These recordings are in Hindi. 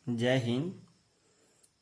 जय हिंद।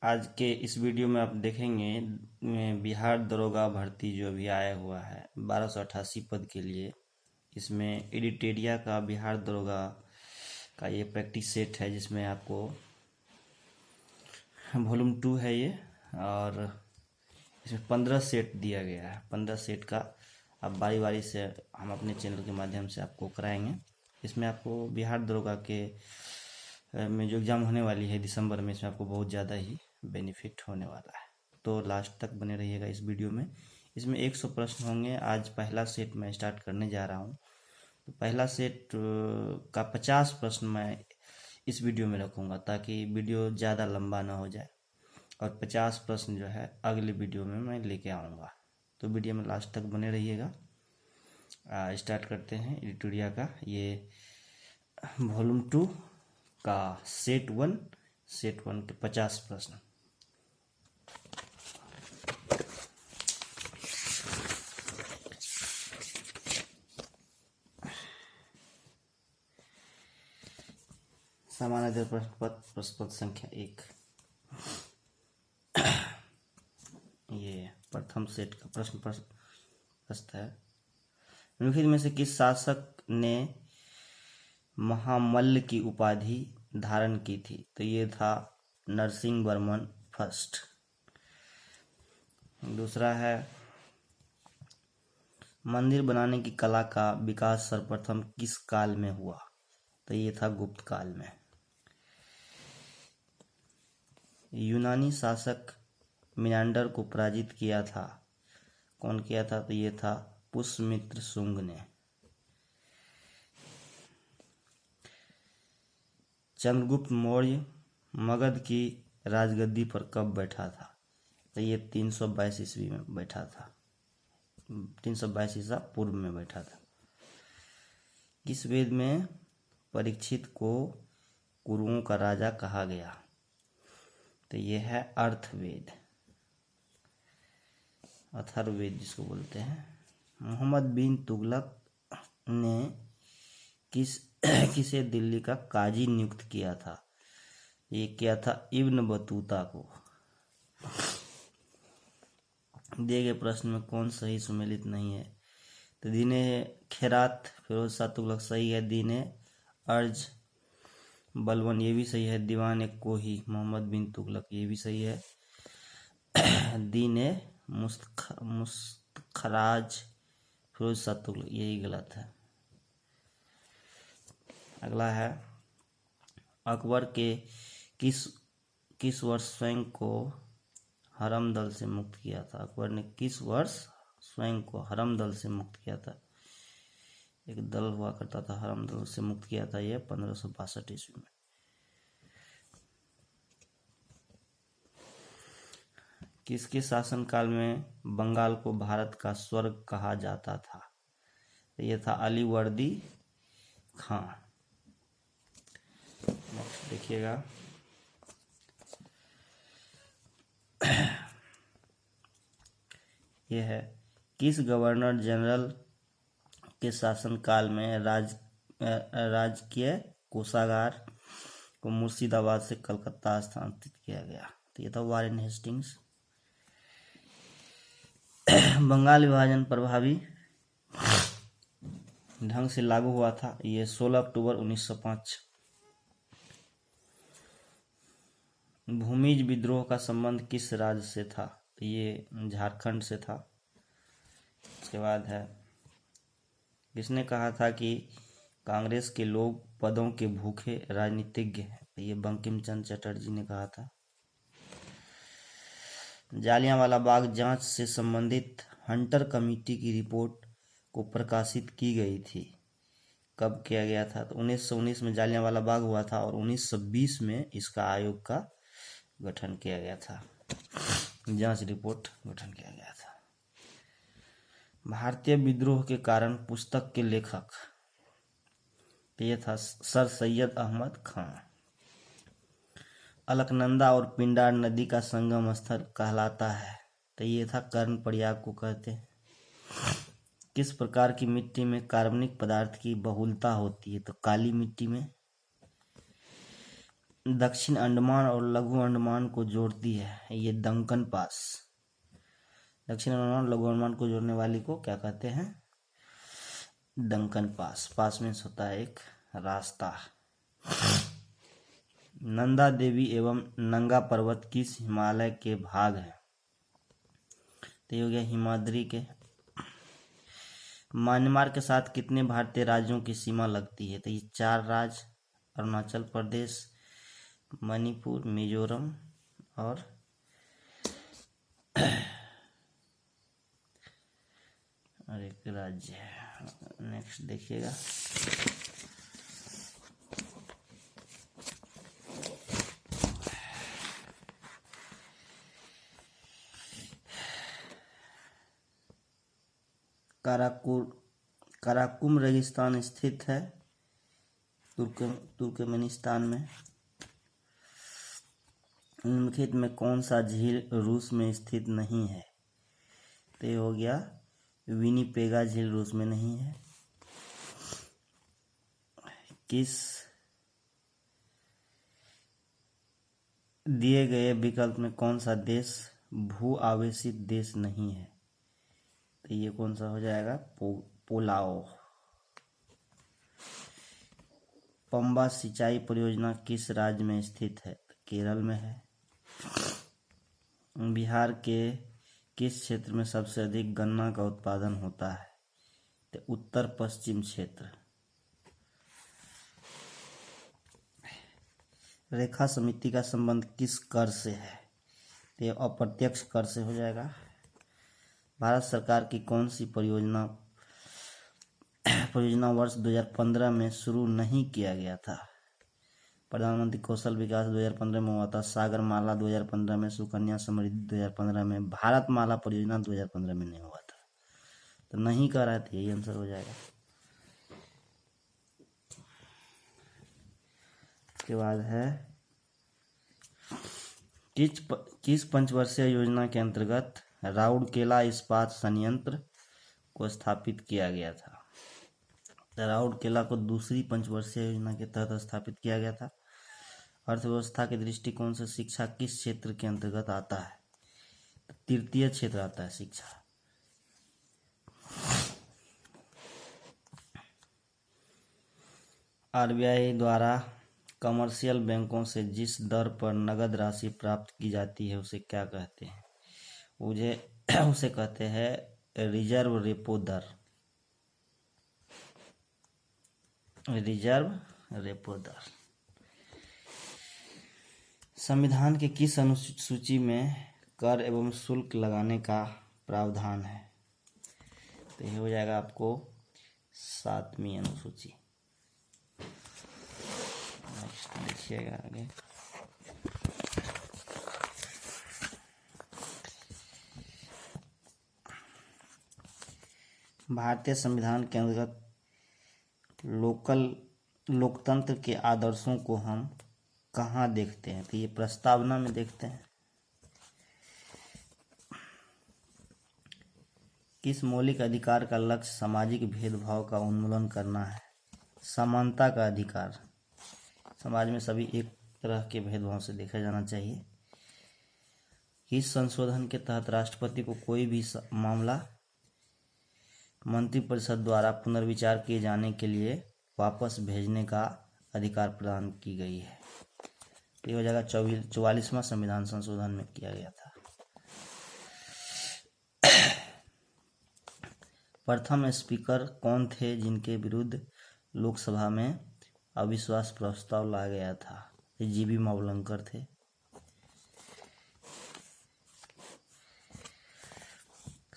आज के इस वीडियो में आप देखेंगे बिहार दरोगा भर्ती जो अभी आया हुआ है 1288 पद के लिए। इसमें एडिटेरिया का बिहार दरोगा का ये प्रैक्टिस सेट है जिसमें आपको वॉल्यूम 2 है ये, और इसमें 15 सेट दिया गया है। 15 सेट का अब बारी बारी से हम अपने चैनल के माध्यम से आपको कराएंगे। इसमें आपको बिहार दरोगा के में जो एग्ज़ाम होने वाली है दिसंबर में, इसमें आपको बहुत ज़्यादा ही बेनिफिट होने वाला है, तो लास्ट तक बने रहिएगा इस वीडियो में। इसमें 100 प्रश्न होंगे। आज पहला सेट मैं स्टार्ट करने जा रहा हूँ, तो पहला सेट का 50 प्रश्न मैं इस वीडियो में रखूँगा ताकि वीडियो ज़्यादा लंबा ना हो जाए, और 50 प्रश्न जो है अगले वीडियो में मैं लेके आऊँगा। तो वीडियो में लास्ट तक बने रहिएगा। स्टार्ट करते हैं एडिटोरिया का ये वॉल्यूम 2 का सेट वन के 50 प्रश्न। सामान्य प्रश्न पत्र संख्या 1। ये प्रथम सेट का प्रश्न है, निम्नलिखित में से किस शासक ने महामल्ल की उपाधि धारण की थी? तो ये था नरसिंह वर्मन फर्स्ट। दूसरा है, मंदिर बनाने की कला का विकास सर्वप्रथम किस काल में हुआ? तो ये था गुप्त काल में। यूनानी शासक मिनांडर को पराजित किया था, कौन किया था? तो ये था पुष्यमित्र शुंग ने। चंद्रगुप्त मौर्य मगध की राजगद्दी पर कब बैठा था? तो ये 322 ईस्वी में बैठा था। 322 ईसा पूर्व में बैठा था। किस वेद में परीक्षित को कुरुओं का राजा कहा गया? तो ये है अर्थवेद, अथर्ववेद जिसको बोलते हैं। मोहम्मद बिन तुगलक ने किसे दिल्ली का काजी नियुक्त किया था? ये किया था इब्न बतूता को। दिए गए प्रश्न में कौन सही सुमेलित नहीं है? तो दीने खैरात फिरोज शाह तुगलक सही है। दीने अर्ज बलवन ये भी सही है। दीवान कोही मोहम्मद बिन तुगलक ये भी सही है। दीने मुस्तखराज फिरोज शाह तुगलक यही गलत है। अगला है, अकबर के किस वर्ष स्वयं को हरमदल से मुक्त किया था? अकबर ने किस वर्ष स्वयं को हरमदल से मुक्त किया था? एक दल हुआ करता था हरमदल से मुक्त किया था यह 1562 ईस्वी में। किसके शासनकाल में बंगाल को भारत का स्वर्ग कहा जाता था? तो यह था अलीवर्दी खां। देखिएगा, यह है, किस गवर्नर जनरल के शासनकाल में राजकीय कोषागार को मुर्शिदाबाद से कलकत्ता स्थानांतरित किया गया? तो यह था वारेन हेस्टिंग्स। बंगाल विभाजन प्रभावी ढंग से लागू हुआ था, ये 16 अक्टूबर 1905। भूमिज विद्रोह का संबंध किस राज्य से था? तो ये झारखंड से था। उसके बाद है, किसने कहा था कि कांग्रेस के लोग पदों के भूखे राजनीतिज्ञ हैं? तो ये बंकिम चंद्र चटर्जी ने कहा था। जालियांवाला बाग जांच से संबंधित हंटर कमेटी की रिपोर्ट को प्रकाशित की गई थी, कब किया गया था? तो 1919 में जालियांवाला बाग हुआ था, और 1920 में इसका आयोग का गठन किया गया था, जांच रिपोर्ट गठन किया गया था। भारतीय विद्रोह के कारण पुस्तक के लेखक? तो ये था सर सैयद अहमद खान। अलकनंदा और पिंडार नदी का संगम स्थल कहलाता है? तो ये था कर्ण प्रयाग को कहते हैं। किस प्रकार की मिट्टी में कार्बनिक पदार्थ की बहुलता होती है? तो काली मिट्टी में। दक्षिण अंडमान और लघु अंडमान को जोड़ती है, ये डंकन पास। दक्षिण अंडमान लघु अंडमान को जोड़ने वाली को क्या कहते हैं? Duncan pass. पास मीन्स होता है एक रास्ता। नंदा देवी एवं नंगा पर्वत किस हिमालय के भाग हैं? तो ये हो गया हिमाद्री के। म्यांमार के साथ कितने भारतीय राज्यों की सीमा लगती है? तो ये 4 राज्य, अरुणाचल प्रदेश, मणिपुर, मिजोरम और एक राज्य है। नेक्स्ट देखिएगा, काराकुम रेगिस्तान स्थित है तुर्कमेनिस्तान में। निम्नलिखित में कौन सा झील रूस में स्थित नहीं है? तो ये हो गया विनिपेगा झील रूस में नहीं है। किस दिए गए विकल्प में कौन सा देश भू आवेशित देश नहीं है? तो ये कौन सा हो जाएगा? पोलाओ। पंबा सिंचाई परियोजना किस राज्य में स्थित है? तो केरल में है। बिहार के किस क्षेत्र में सबसे अधिक गन्ना का उत्पादन होता है? तो उत्तर पश्चिम क्षेत्र। रेखा समिति का संबंध किस कर से है? तो ये अप्रत्यक्ष कर से हो जाएगा। भारत सरकार की कौन सी परियोजना वर्ष 2015 में शुरू नहीं किया गया था? प्रधानमंत्री कौशल विकास 2015 में हुआ था, सागरमाला 2015 में, सुकन्या समृद्धि 2015 में, भारतमाला परियोजना 2015 में नहीं हुआ था। तो नहीं कर रहे थे, यही आंसर हो जाएगा। उसके बाद है किस पंचवर्षीय योजना के अंतर्गत राउरकेला इस्पात संयंत्र को स्थापित किया गया था? राउरकेला को दूसरी पंचवर्षीय योजना के तहत स्थापित किया गया था। अर्थव्यवस्था के दृष्टिकोण से शिक्षा किस क्षेत्र के अंतर्गत आता है? तृतीय क्षेत्र आता है शिक्षा। आरबीआई द्वारा कमर्शियल बैंकों से जिस दर पर नगद राशि प्राप्त की जाती है उसे क्या कहते हैं? उसे कहते हैं रिजर्व रेपो दर। रिजर्व रेपो दर। संविधान के किस अनुसूची में कर एवं शुल्क लगाने का प्रावधान है? तो ये हो जाएगा आपको 7वीं अनुसूची। नेक्स्ट देखिएगा आगे, भारतीय संविधान के अंतर्गत लोकतंत्र के आदर्शों को हम कहाँ देखते हैं? तो ये प्रस्तावना में देखते हैं। किस मौलिक अधिकार का लक्ष्य सामाजिक भेदभाव का उन्मूलन करना है? समानता का अधिकार। समाज में सभी एक तरह के भेदभाव से देखा जाना चाहिए। इस संशोधन के तहत राष्ट्रपति को कोई भी मामला मंत्रिपरिषद द्वारा पुनर्विचार किए जाने के लिए वापस भेजने का अधिकार प्रदान की गई है। ये हो जाएगा 44वां संविधान संशोधन में किया गया था। प्रथम स्पीकर कौन थे जिनके विरुद्ध लोकसभा में अविश्वास प्रस्ताव लाया गया था? जीबी मावलंकर थे।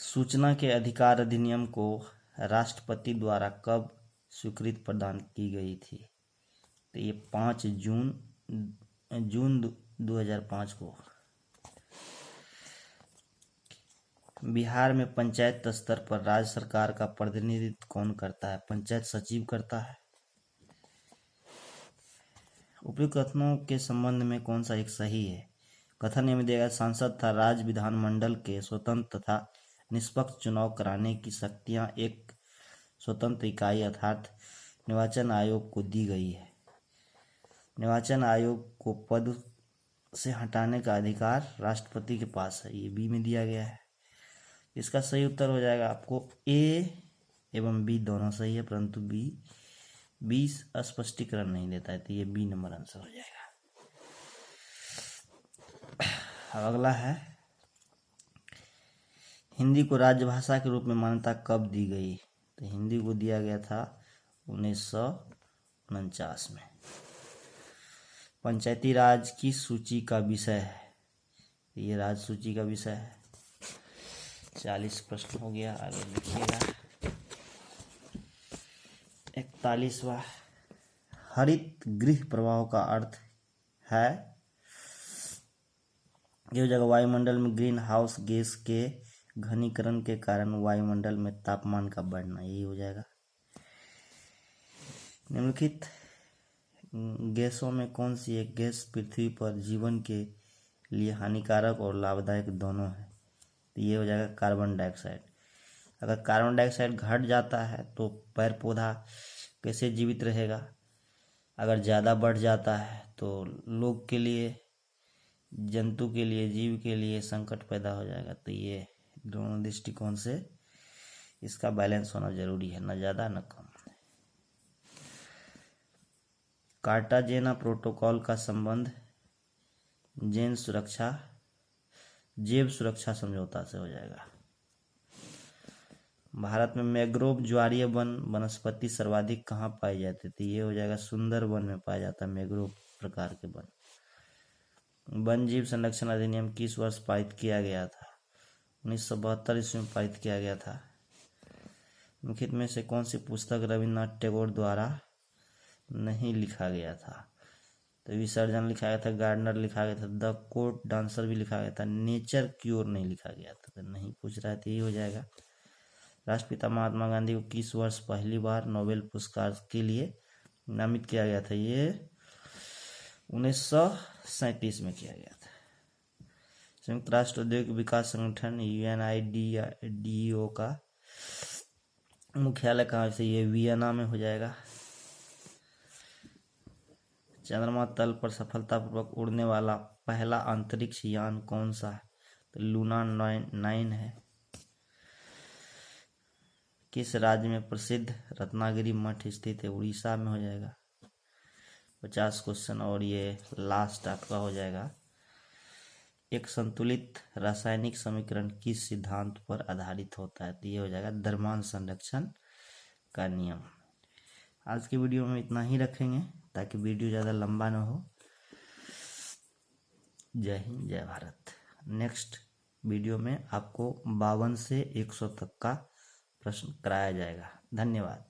सूचना के अधिकार अधिनियम को राष्ट्रपति द्वारा कब स्वीकृति प्रदान की गई थी? तो ये 5 जून 2005 को। बिहार में पंचायत स्तर पर राज्य सरकार का प्रतिनिधित्व कौन करता है? पंचायत सचिव करता है। उपयुक्त कथनों के संबंध में कौन सा एक सही है? कथन में दिया गया सांसद था राज्य विधानमंडल के स्वतंत्र तथा निष्पक्ष चुनाव कराने की शक्तियां एक स्वतंत्र इकाई अर्थात निर्वाचन आयोग को दी गई है। निर्वाचन आयोग को पद से हटाने का अधिकार राष्ट्रपति के पास है, ये बी में दिया गया है। इसका सही उत्तर हो जाएगा आपको ए एवं बी दोनों सही है, परंतु बी स्पष्टीकरण नहीं देता है, तो ये बी नंबर आंसर हो जाएगा। अब अगला है, हिंदी को राजभाषा के रूप में मान्यता कब दी गई? तो हिंदी को दिया गया था 1949 में। पंचायती राज की सूची का विषय है, ये राज सूची का विषय है। 40 प्रश्न हो गया, आगे लिखिएगा। 41वां, हरित गृह प्रभाव का अर्थ है, ये जगह वायुमंडल में ग्रीन हाउस गैस के घनीकरण के कारण वायुमंडल में तापमान का बढ़ना, यही हो जाएगा। निम्नलिखित गैसों में कौन सी एक गैस पृथ्वी पर जीवन के लिए हानिकारक और लाभदायक दोनों है? तो ये हो जाएगा कार्बन डाइऑक्साइड। अगर कार्बन डाइऑक्साइड घट जाता है तो पेड़ पौधा कैसे जीवित रहेगा? अगर ज़्यादा बढ़ जाता है तो लोग के लिए, जंतु के लिए, जीव के लिए संकट पैदा हो जाएगा। तो ये दोनों दृष्टिकोण से इसका बैलेंस होना जरूरी है, न ज़्यादा न कम। कार्टाजेना प्रोटोकॉल का संबंध जैव सुरक्षा समझौता से हो जाएगा। भारत में मैंग्रोव ज्वारीय वनस्पति सर्वाधिक कहाँ पाई जाती थी? ये हो जाएगा सुंदरवन में पाया जाता है मैंग्रोव प्रकार के वन। वन जीव संरक्षण अधिनियम किस वर्ष पारित किया गया था? 1972 ईस्वी में पारित किया गया था। निम्नलिखित में से कौन सी पुस्तक रविन्द्रनाथ टैगोर द्वारा नहीं लिखा गया था? तो विसर्जन लिखा गया था, गार्डनर लिखा गया था, द कोर्ट डांसर भी लिखा गया था, नेचर क्योर नहीं लिखा गया था। तो नहीं पूछ रहा है, तो यही हो जाएगा। राष्ट्रपिता महात्मा गांधी को किस वर्ष पहली बार नोबेल पुरस्कार के लिए नामित किया गया था? ये 1937 में किया गया था। संयुक्त राष्ट्र औद्योगिक विकास संगठन UNIDO का मुख्यालय कहाँ से? ये वियना में हो जाएगा। चंद्रमा तल पर सफलतापूर्वक उड़ने वाला पहला अंतरिक्ष यान कौन सा है? तो लूना 9 है। किस राज्य में प्रसिद्ध रत्नागिरी मठ स्थित है? उड़ीसा में हो जाएगा। 50 क्वेश्चन, और ये लास्ट आपका हो जाएगा। एक संतुलित रासायनिक समीकरण किस सिद्धांत पर आधारित होता है? तो ये हो जाएगा द्रव्यमान संरक्षण का नियम। आज की वीडियो में इतना ही रखेंगे ताकि वीडियो ज़्यादा लंबा ना हो। जय हिंद, जय भारत। नेक्स्ट वीडियो में आपको 52 से 100 तक का प्रश्न कराया जाएगा। धन्यवाद।